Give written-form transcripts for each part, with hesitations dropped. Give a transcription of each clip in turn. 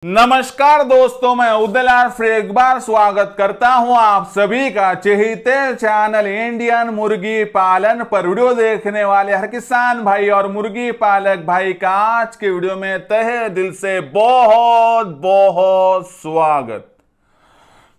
नमस्कार दोस्तों, मैं उदयलाल फिर एक बार स्वागत करता हूं आप सभी का चहेते चैनल इंडियन मुर्गी पालन पर। वीडियो देखने वाले हर किसान भाई और मुर्गी पालक भाई का आज के वीडियो में तहे दिल से बहुत बहुत स्वागत।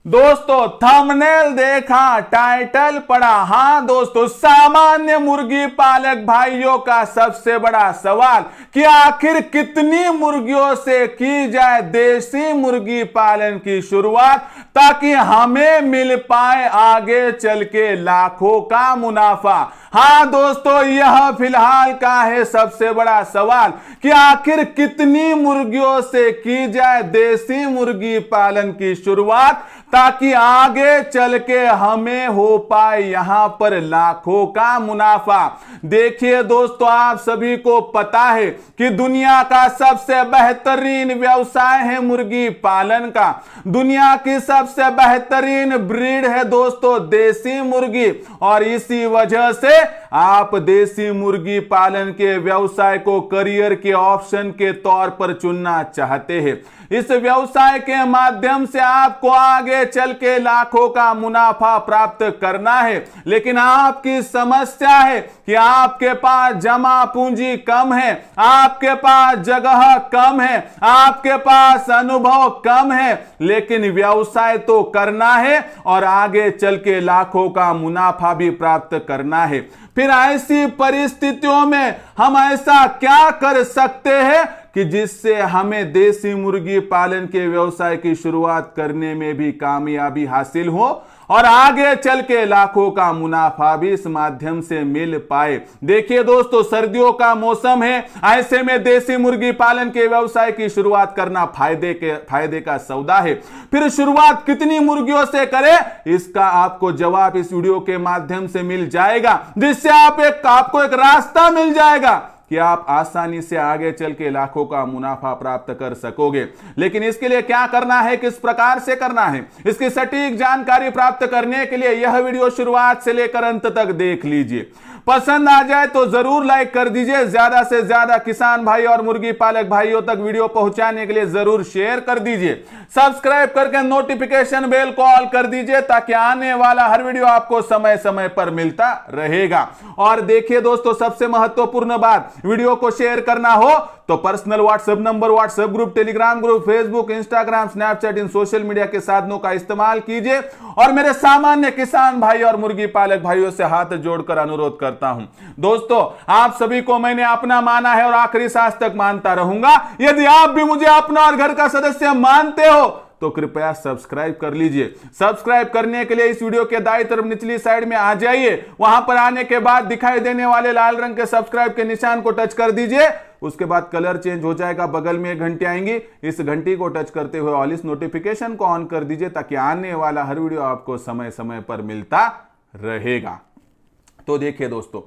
दोस्तों थंबनेल देखा, टाइटल पढ़ा। हाँ दोस्तों, सामान्य मुर्गी पालक भाइयों का सबसे बड़ा सवाल कि आखिर कितनी मुर्गियों से की जाए देसी मुर्गी पालन की शुरुआत ताकि हमें मिल पाए आगे चल के लाखों का मुनाफा। हाँ दोस्तों, यह फिलहाल का है सबसे बड़ा सवाल कि आखिर कितनी मुर्गियों से की जाए देसी मुर्गी पालन की शुरुआत ताकि आगे चल के हमें हो पाए यहां पर लाखों का मुनाफा। देखिए दोस्तों, आप सभी को पता है कि दुनिया का सबसे बेहतरीन व्यवसाय है मुर्गी पालन का। दुनिया की सबसे बेहतरीन ब्रीड है दोस्तों देसी मुर्गी, और इसी वजह से आप देसी मुर्गी पालन के व्यवसाय को करियर के ऑप्शन के तौर पर चुनना चाहते हैं। इस व्यवसाय के माध्यम से आपको आगे चल के लाखों का मुनाफा प्राप्त करना है, लेकिन आपकी समस्या है कि आपके पास जमा पूंजी कम है, आपके पास जगह कम है, आपके पास अनुभव कम है, लेकिन व्यवसाय तो करना है और आगे चल के लाखों का मुनाफा भी प्राप्त करना है। फिर ऐसी परिस्थितियों में हम ऐसा क्या कर सकते हैं कि जिससे हमें देसी मुर्गी पालन के व्यवसाय की शुरुआत करने में भी कामयाबी हासिल हो और आगे चल के लाखों का मुनाफा भी इस माध्यम से मिल पाए। देखिए दोस्तों, सर्दियों का मौसम है, ऐसे में देसी मुर्गी पालन के व्यवसाय की शुरुआत करना फायदे का सौदा है। फिर शुरुआत कितनी मुर्गियों से करें, इसका आपको जवाब इस वीडियो के माध्यम से मिल जाएगा, जिससे आपको एक रास्ता मिल जाएगा कि आप आसानी से आगे चल के लाखों का मुनाफा प्राप्त कर सकोगे। लेकिन इसके लिए क्या करना है, किस प्रकार से करना है, इसकी सटीक जानकारी प्राप्त करने के लिए यह वीडियो शुरुआत से लेकर अंत तक देख लीजिए। पसंद आ जाए तो जरूर लाइक कर दीजिए, ज्यादा से ज्यादा किसान भाई और मुर्गी पालक भाइयों तक वीडियो पहुंचाने के लिए जरूर शेयर कर दीजिए। सब्सक्राइब करके नोटिफिकेशन बेल को ऑल कर दीजिए ताकि आने वाला हर वीडियो आपको समय समय पर मिलता रहेगा। और देखिए दोस्तों, सबसे महत्वपूर्ण बात, वीडियो को शेयर करना हो तो personal WhatsApp number, WhatsApp group, Telegram group, Facebook, Instagram, Snapchat, इन सोशल मीडिया के साधनों का इस्तेमाल कीजिए। और मेरे सामान्य किसान भाई और मुर्गी पालक भाइयों से हाथ जोड़कर अनुरोध करता हूं, दोस्तों आप सभी को मैंने अपना माना है और आखिरी सांस तक मानता रहूंगा। यदि आप भी मुझे अपना और घर का सदस्य मानते हो तो कृपया सब्सक्राइब कर लीजिए। सब्सक्राइब करने के लिए इस वीडियो के दाईं तरफ निचली साइड में आ जाइए। वहां पर आने के बाद दिखाई देने वाले लाल रंग के सब्सक्राइब के निशान को टच कर दीजिए। उसके बाद कलर चेंज हो जाएगा, बगल में एक घंटी आएंगी, इस घंटी को टच करते हुए ऑल इस नोटिफिकेशन को ऑन कर दीजिए ताकि आने वाला हर वीडियो आपको समय समय पर मिलता रहेगा। तो देखिए दोस्तों,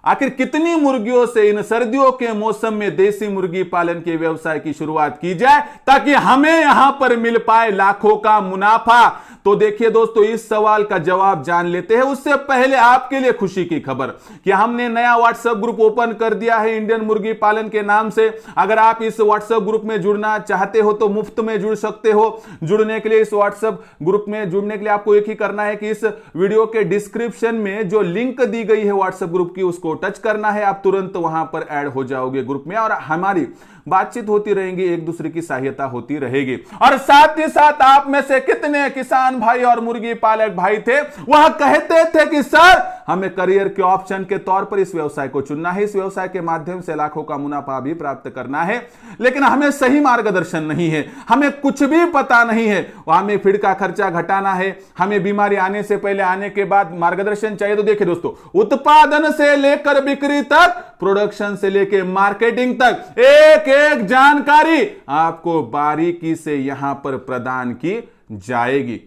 आखिर कितनी मुर्गियों से इन सर्दियों के मौसम में देसी मुर्गी पालन के व्यवसाय की शुरुआत की जाए ताकि हमें यहां पर मिल पाए लाखों का मुनाफा। तो देखिए दोस्तों, इस सवाल का जवाब जान लेते हैं। उससे पहले आपके लिए खुशी की खबर कि हमने नया व्हाट्सएप ग्रुप ओपन कर दिया है इंडियन मुर्गी पालन के नाम से। अगर आप इस व्हाट्सएप ग्रुप में जुड़ना चाहते हो तो मुफ्त में जुड़ सकते हो। जुड़ने के लिए इस व्हाट्सएप ग्रुप में जुड़ने के लिए आपको एक ही करना है कि इस वीडियो के डिस्क्रिप्शन में जो लिंक दी गई है व्हाट्सएप ग्रुप की, उसको टच करना है। आप तुरंत वहां पर ऐड हो जाओगे ग्रुप में और हमारी बातचीत होती रहेगी, एक दूसरे की सहायता होती रहेगी। और साथ ही साथ आप में से कितने किसान भाई और मुर्गी पालक भाई थे वह कहते थे कि सर हमें करियर के ऑप्शन के तौर पर इस व्यवसाय को चुनना है, इस व्यवसाय के माध्यम से लाखों का मुनाफा भी प्राप्त करना है, लेकिन हमें सही मार्गदर्शन नहीं है, हमें कुछ भी पता नहीं है, हमें फीड का खर्चा घटाना है, हमें बीमारी आने से पहले आने के बाद मार्गदर्शन चाहिए। तो देखिए दोस्तों, उत्पादन से लेकर बिक्री तक, प्रोडक्शन से लेकर मार्केटिंग तक एक एक जानकारी आपको बारीकी से यहां पर प्रदान की जाएगी,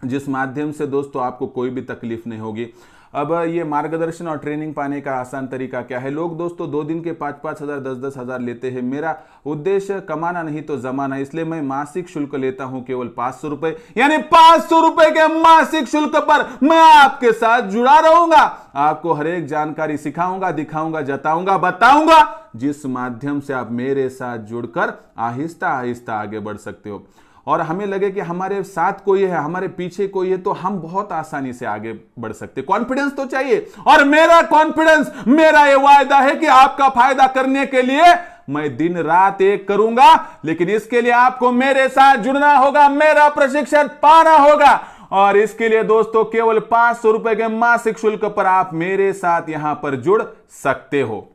जिस माध्यम से दोस्तों आपको कोई भी तकलीफ नहीं होगी। अब ये मार्गदर्शन और ट्रेनिंग पाने का आसान तरीका क्या है। लोग दोस्तों 2 दिन के 5-5 हजार 10-10 हजार लेते हैं। मेरा उद्देश्य कमाना नहीं तो जमाना, इसलिए मैं मासिक शुल्क लेता हूं केवल 500 रुपए, यानी 500 रुपए के मासिक शुल्क पर मैं आपके साथ जुड़ा रहूंगा। आपको हर एक जानकारी सिखाऊंगा, दिखाऊंगा, जताऊंगा, बताऊंगा जिस माध्यम से आप मेरे साथ जुड़कर आहिस्ता आहिस्ता आगे बढ़ सकते हो। और हमें लगे कि हमारे साथ कोई है, हमारे पीछे कोई है, तो हम बहुत आसानी से आगे बढ़ सकते। कॉन्फिडेंस तो चाहिए, और मेरा कॉन्फिडेंस, मेरा ये वायदा है कि आपका फायदा करने के लिए मैं दिन रात एक करूंगा। लेकिन इसके लिए आपको मेरे साथ जुड़ना होगा, मेरा प्रशिक्षण पाना होगा। और इसके लिए दोस्तों केवल 500 रुपए के मासिक शुल्क पर आप मेरे साथ यहां पर जुड़ सकते हो।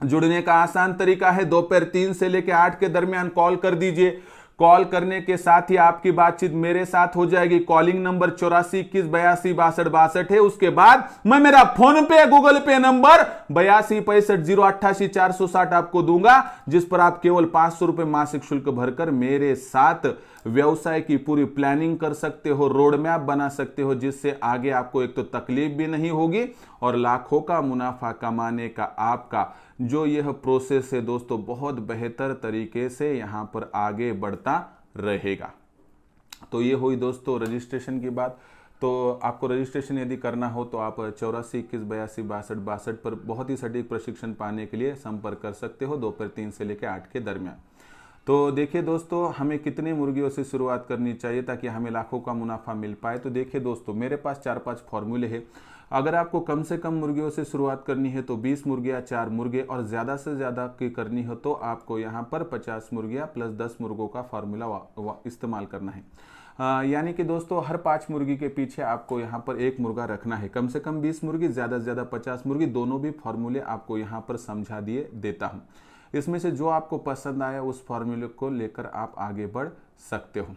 जुड़ने का आसान तरीका है, दोपहर 3 से लेकर 8 के दरमियान कॉल कर दीजिए। कॉल करने के साथ ही आपकी बातचीत मेरे साथ हो जाएगी। कॉलिंग नंबर 8421826262 है। उसके बाद मैं मेरा फोन पे गूगल पे नंबर 8265088460 आपको दूंगा, जिस पर आप केवल 500 रुपए मासिक शुल्क भरकर मेरे साथ व्यवसाय की पूरी प्लानिंग कर सकते हो, रोड मैप बना सकते हो, जिससे आगे आपको एक तो तकलीफ भी नहीं होगी और लाखों का मुनाफा कमाने का आपका जो यह प्रोसेस है दोस्तों बहुत बेहतर तरीके से यहां पर आगे बढ़ता रहेगा। तो ये हुई दोस्तों रजिस्ट्रेशन की बात। तो आपको रजिस्ट्रेशन यदि करना हो तो आप 8421826262 पर बहुत ही सटीक प्रशिक्षण पाने के लिए संपर्क कर सकते हो, दोपहर 3 से लेकर 8 के दरमियान। तो देखिए दोस्तों, हमें कितने मुर्गियों से शुरुआत करनी चाहिए ताकि हमें लाखों का मुनाफा मिल पाए। तो देखिए दोस्तों, मेरे पास 4-5 फॉर्मूले हैं। अगर आपको कम से कम मुर्गियों से शुरुआत करनी है तो 20 मुर्गियाँ, 4 मुर्गे, और ज़्यादा से ज़्यादा की करनी हो तो आपको यहाँ पर 50 मुर्गियाँ प्लस 10 मुर्गों का फार्मूला इस्तेमाल करना है। यानी कि दोस्तों हर 5 मुर्गी के पीछे आपको यहाँ पर 1 मुर्गा रखना है। कम से कम 20 मुर्गी, ज़्यादा से ज़्यादा 50 मुर्गी, दोनों भी फार्मूले आपको यहाँ पर समझा दिए देता हूँ। इसमें से जो आपको पसंद आया उस फार्मूले को लेकर आप आगे बढ़ सकते हो।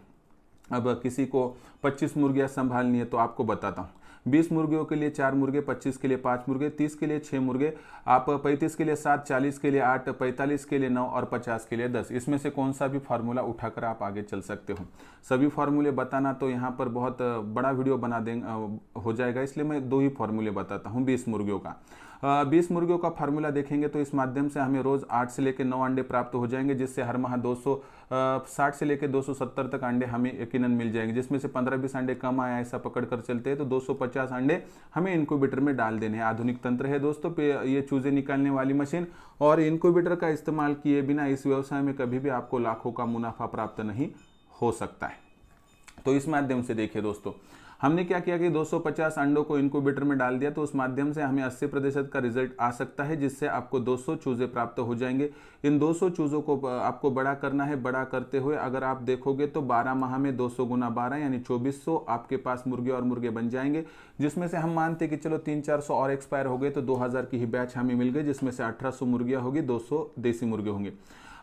अब किसी को 25 मुर्गियाँ संभालनी है तो आपको बताता हूँ। 20 मुर्गियों के लिए 4 मुर्गे, 25 के लिए 5 मुर्गे, 30 के लिए 6 मुर्गे, आप 35 के लिए 7, 40 के लिए 8, 45 के लिए 9 और 50 के लिए 10। इसमें से कौन सा भी फार्मूला उठाकर आप आगे चल सकते हो। सभी फार्मूले बताना तो यहाँ पर बहुत बड़ा वीडियो बना देंगे हो जाएगा, इसलिए मैं 2 ही फार्मूले बताता हूँ 20 मुर्गियों का। 20 मुर्गियों का फार्मूला देखेंगे तो इस माध्यम से हमें रोज 8 से लेकर 9 अंडे प्राप्त हो जाएंगे, जिससे हर माह 260 से लेकर 270 तक अंडे हमें यकीनन मिल जाएंगे। जिसमें से 15-20 अंडे कम आया ऐसा पकड़ कर चलते हैं तो 250 अंडे हमें इनक्यूबेटर में डाल देने हैं। आधुनिक तंत्र है दोस्तों, ये चूजे निकालने वाली मशीन, और इनक्यूबेटर का इस्तेमाल किए बिना इस व्यवसाय में कभी भी आपको लाखों का मुनाफा प्राप्त नहीं हो सकता है। तो इस माध्यम से देखिए दोस्तों, हमने क्या किया कि 250 अंडों को इनक्यूबेटर में डाल दिया, तो उस माध्यम से हमें 80% का रिजल्ट आ सकता है, जिससे आपको 200 चूजे प्राप्त हो जाएंगे। इन 200 चूजों को आपको बड़ा करना है। बड़ा करते हुए अगर आप देखोगे तो 12 माह में 200 गुना 12 यानी 2400 आपके पास मुर्गे और मुर्गे बन जाएंगे, जिसमें से हम मानते कि चलो 300-400 और एक्सपायर हो गए तो 2000 की ही बैच हमें मिल गई, जिसमें से 1800 मुर्गियाँ होगी, 200 देसी मुर्गे होंगे।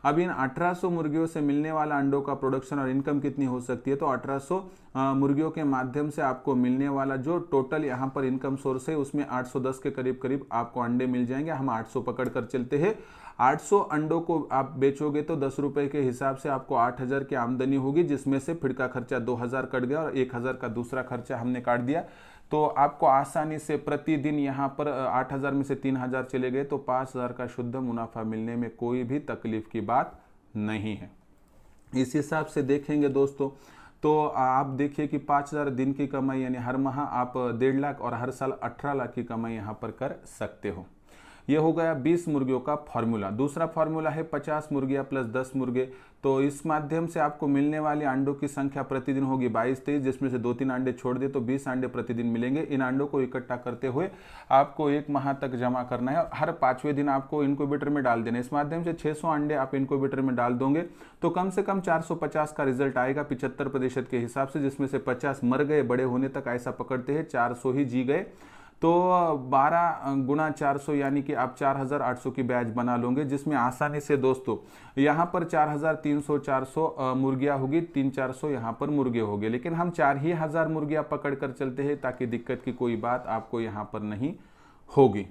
अब इन 1800 मुर्गियों से मिलने वाला अंडों का प्रोडक्शन और इनकम कितनी हो सकती है, तो 1800 मुर्गियों के माध्यम से आपको मिलने वाला जो टोटल यहाँ पर इनकम सोर्स है उसमें 810 के करीब करीब आपको अंडे मिल जाएंगे। हम 800 पकड़ कर चलते हैं। 800 अंडों को आप बेचोगे तो 10 रुपए के हिसाब से आपको 8000 की आमदनी होगी, जिसमें से फिर का खर्चा 2000 कट गया और 1000 का दूसरा खर्चा हमने काट दिया। तो आपको आसानी से प्रतिदिन यहाँ पर 8000 में से 3000 चले गए तो 5000 का शुद्ध मुनाफा मिलने में कोई भी तकलीफ की बात नहीं है। इस हिसाब से देखेंगे दोस्तों तो आप देखिए कि 5000 दिन की कमाई यानी हर माह आप 1.5 लाख और हर साल 18 लाख की कमाई यहाँ पर कर सकते हो। ये हो गया 20 मुर्गियों का फार्मूला। दूसरा फार्मूला है 50 मुर्गियाँ प्लस 10 मुर्गे। तो इस माध्यम से आपको मिलने वाले अंडों की संख्या प्रतिदिन होगी 22-23, जिसमें से 2-3 अंडे छोड़ दे तो 20 अंडे प्रतिदिन मिलेंगे। इन अंडों को इकट्ठा करते हुए आपको 1 माह तक जमा करना है। हर 5वें दिन आपको इनक्यूबेटर में डाल देना है। इस माध्यम से 600 अंडे आप इनक्यूबेटर में डाल दोगे तो कम से कम 450 का रिजल्ट आएगा 75% के हिसाब से, जिसमें से 50 मर गए। बड़े होने तक ऐसा पकड़ते हैं 400 ही जी गए, तो 12 गुना 400 यानी कि आप 4800 की बैच बना लोगे, जिसमें आसानी से दोस्तों यहाँ पर 4300-400 मुर्गियाँ होगी, 300-400 यहाँ पर मुर्गे होंगे। लेकिन हम 4000 मुर्गियाँ पकड़ कर चलते हैं ताकि दिक्कत की कोई बात आपको यहाँ पर नहीं होगी।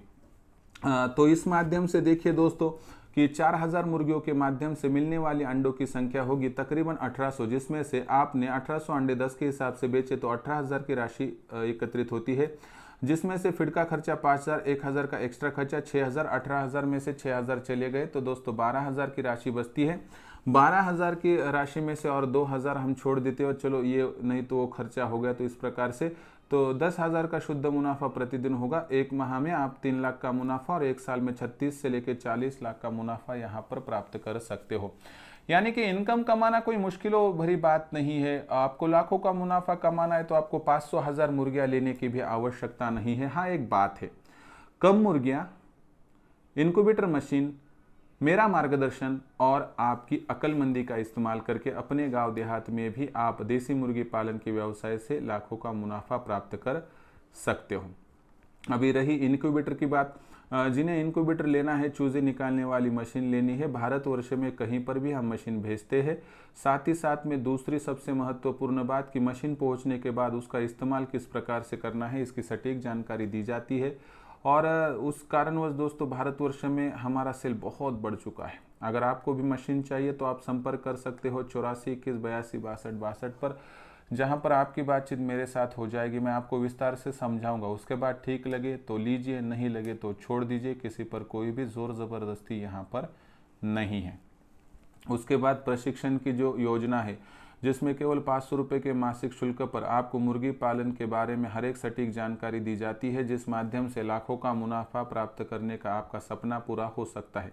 तो इस माध्यम से देखिए दोस्तों कि 4000 मुर्गियों के माध्यम से मिलने वाली अंडों की संख्या होगी तकरीबन 1800, जिसमें से आपने 1800 अंडे 10 के हिसाब से बेचे तो 18000 की राशि एकत्रित होती है, जिसमें से फिर का खर्चा 5000, 1000 का एक्स्ट्रा खर्चा 6000, 18000 में से 6000 चले गए तो दोस्तों 12000 की राशि बचती है। 12,000 की राशि में से और 2,000 हम छोड़ देते हो, चलो ये नहीं तो वो खर्चा हो गया, तो इस प्रकार से तो 10,000 का शुद्ध मुनाफा प्रतिदिन होगा। एक माह में आप 3 लाख का मुनाफा और एक साल में 36 से लेकर 40 लाख का मुनाफा यहाँ पर प्राप्त कर सकते हो। यानी कि इनकम कमाना कोई मुश्किलों भरी बात नहीं है। आपको लाखों का मुनाफा कमाना है तो आपको 500,000 मुर्गियाँ लेने की भी आवश्यकता नहीं है। हाँ, एक बात है, कम मुर्गियाँ, इनक्यूबेटर मशीन, मेरा मार्गदर्शन और आपकी अक्लमंदी का इस्तेमाल करके अपने गांव देहात में भी आप देसी मुर्गी पालन के व्यवसाय से लाखों का मुनाफा प्राप्त कर सकते हो। अभी रही इनक्यूबेटर की बात, जिन्हें इनक्यूबेटर लेना है, चूजे निकालने वाली मशीन लेनी है, भारतवर्ष में कहीं पर भी हम मशीन भेजते हैं। साथ ही साथ में दूसरी सबसे महत्वपूर्ण बात कि मशीन पहुंचने के बाद उसका इस्तेमाल किस प्रकार से करना है, इसकी सटीक जानकारी दी जाती है। और उस कारणवश दोस्तों भारतवर्ष में हमारा सेल बहुत बढ़ चुका है। अगर आपको भी मशीन चाहिए तो आप संपर्क कर सकते हो 84 21 82 62 62 पर, जहां पर आपकी बातचीत मेरे साथ हो जाएगी। मैं आपको विस्तार से समझाऊंगा, उसके बाद ठीक लगे तो लीजिए, नहीं लगे तो छोड़ दीजिए। किसी पर कोई भी जोर ज़बरदस्ती यहाँ पर नहीं है। उसके बाद प्रशिक्षण की जो योजना है, जिसमें केवल 500 रुपये के मासिक शुल्क पर आपको मुर्गी पालन के बारे में हर एक सटीक जानकारी दी जाती है, जिस माध्यम से लाखों का मुनाफा प्राप्त करने का आपका सपना पूरा हो सकता है।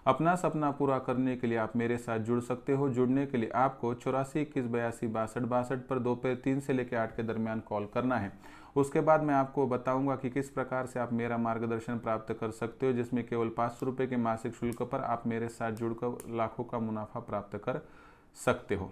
अपना सपना पूरा करने के लिए आप मेरे साथ जुड़ सकते हो। जुड़ने के लिए आपको 84 21 82 62 62 पर दोपहर 3 से लेकर 8 के दरमियान कॉल करना है। उसके बाद मैं आपको बताऊंगा कि किस प्रकार से आप मेरा मार्गदर्शन प्राप्त कर सकते हो, जिसमें केवल 500 रुपये के मासिक शुल्क पर आप मेरे साथ जुड़कर लाखों का मुनाफा प्राप्त कर सकते हो।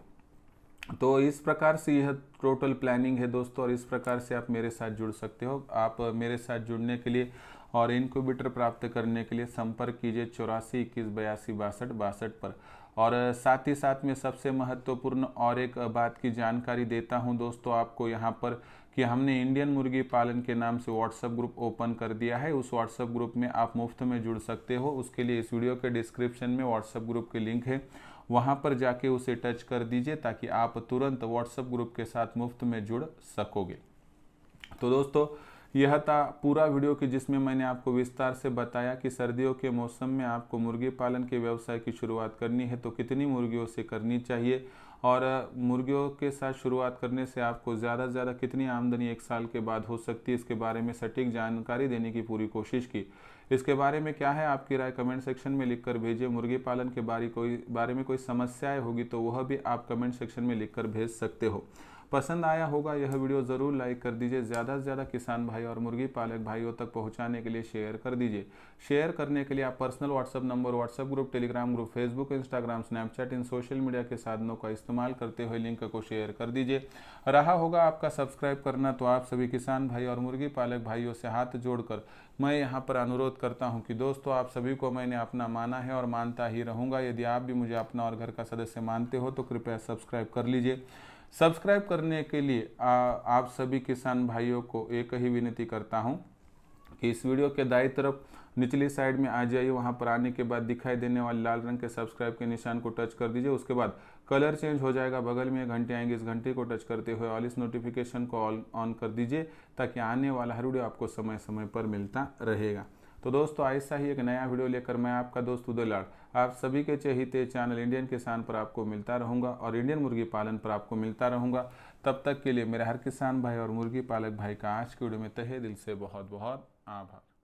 तो इस प्रकार से यह टोटल प्लानिंग है दोस्तों, और इस प्रकार से आप मेरे साथ जुड़ सकते हो। आप मेरे साथ जुड़ने के लिए और इनक्यूबेटर प्राप्त करने के लिए संपर्क कीजिए 84 21 82 62 62 पर। और साथ ही साथ में सबसे महत्वपूर्ण और एक बात की जानकारी देता हूं दोस्तों आपको यहाँ पर, कि हमने इंडियन मुर्गी पालन के नाम से व्हाट्सएप ग्रुप ओपन कर दिया है। उस व्हाट्सएप ग्रुप में आप मुफ्त में जुड़ सकते हो। उसके लिए इस वीडियो के डिस्क्रिप्शन में व्हाट्सएप ग्रुप की लिंक है, वहाँ पर जाके उसे टच कर दीजिए ताकि आप तुरंत व्हाट्सएप ग्रुप के साथ मुफ्त में जुड़ सकोगे। तो दोस्तों यह था पूरा वीडियो कि जिसमें मैंने आपको विस्तार से बताया कि सर्दियों के मौसम में आपको मुर्गी पालन के व्यवसाय की शुरुआत करनी है तो कितनी मुर्गियों से करनी चाहिए, और मुर्गियों के साथ शुरुआत करने से आपको ज़्यादा से ज़्यादा कितनी आमदनी एक साल के बाद हो सकती है, इसके बारे में सटीक जानकारी देने की पूरी कोशिश की। इसके बारे में क्या है आपकी राय, कमेंट सेक्शन में लिखकर भेजिए। मुर्गी पालन के बारे में कोई समस्याएं होगी तो वह भी आप कमेंट सेक्शन में लिखकर भेज सकते हो। पसंद आया होगा यह वीडियो ज़रूर लाइक कर दीजिए। ज़्यादा से ज़्यादा किसान भाई और मुर्गी पालक भाइयों तक पहुंचाने के लिए शेयर कर दीजिए। शेयर करने के लिए आप personal WhatsApp number, WhatsApp group, Telegram group, Facebook, Instagram, Snapchat, इन सोशल मीडिया के साधनों का इस्तेमाल करते हुए लिंक को शेयर कर दीजिए। रहा होगा आपका सब्सक्राइब करना, तो आप सभी किसान भाई और मुर्गी पालक भाइयों से हाथ जोड़कर मैं यहाँ पर अनुरोध करता हूँ कि दोस्तों आप सभी को मैंने अपना माना है और मानता ही रहूँगा। यदि आप भी मुझे अपना और घर का सदस्य मानते हो तो कृपया सब्सक्राइब कर लीजिए। सब्सक्राइब करने के लिए आप सभी किसान भाइयों को एक ही विनती करता हूं कि इस वीडियो के दाईं तरफ निचली साइड में आ जाइए। वहां पर आने के बाद दिखाई देने वाले लाल रंग के सब्सक्राइब के निशान को टच कर दीजिए। उसके बाद कलर चेंज हो जाएगा, बगल में एक घंटी आएंगी, इस घंटी को टच करते हुए ऑल इस नोटिफिकेशन को ऑन कर दीजिए ताकि आने वाला हर वीडियो आपको समय समय पर मिलता रहेगा। तो दोस्तों ऐसा ही एक नया वीडियो लेकर मैं आपका दोस्त उदय लाड आप सभी के चहेते चैनल इंडियन किसान पर आपको मिलता रहूंगा और इंडियन मुर्गी पालन पर आपको मिलता रहूंगा। तब तक के लिए मेरे हर किसान भाई और मुर्गी पालक भाई का आज के वीडियो में तहे दिल से बहुत बहुत आभार।